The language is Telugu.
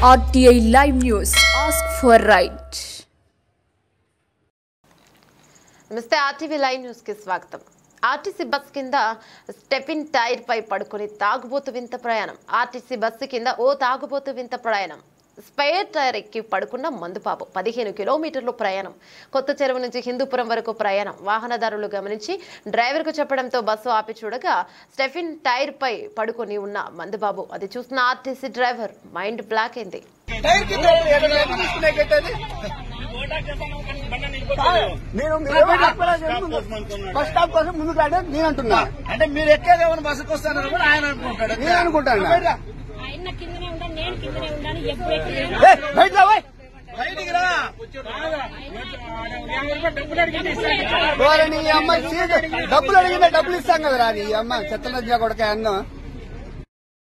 RTI Live News. Ask for right. నమస్తే ఆర్టీవీ లైవ్ న్యూస్ కి స్వాగతం. ఆర్టీసీ బస్ కింద స్టెపిన్ టైర్ పై పడుకొని తాగుబోతు వింత ప్రయాణం. ఆర్టీసీ బస్సు కింద ఓ తాగుబోతు వింత ప్రయాణం. స్పేర్ టైర్ ఎక్కి పడుకున్న మందుపాపు. 15 కిలోమీటర్లు ప్రయాణం. కొత్త చెరువు నుంచి హిందూపురం వరకు ప్రయాణం. వాహనదారులు గమనించి డ్రైవర్ కు చెప్పడంతో బస్సు ఆపి చూడగా స్టెఫిన్ టైర్ పై పడుకొని ఉన్న మందుబాబు. అది చూసిన ఆర్టీసీ డ్రైవర్ మైండ్ బ్లాక్ అయింది. బస్ స్టాప్ కోసం ముందుకు రాడే నేను అంటున్నా. అంటే మీరు ఎక్కేదేమో బస్సుకు వస్తానని కూడా ఆయన అనుకుంటాడు. నేను అనుకుంటాను. బయటికి రా. నీ అమ్మ డబ్బులు అడిగిందా? డబ్బులు ఇస్తాం కదరా నీ అమ్మ చెత్తల కొడక అన్నం.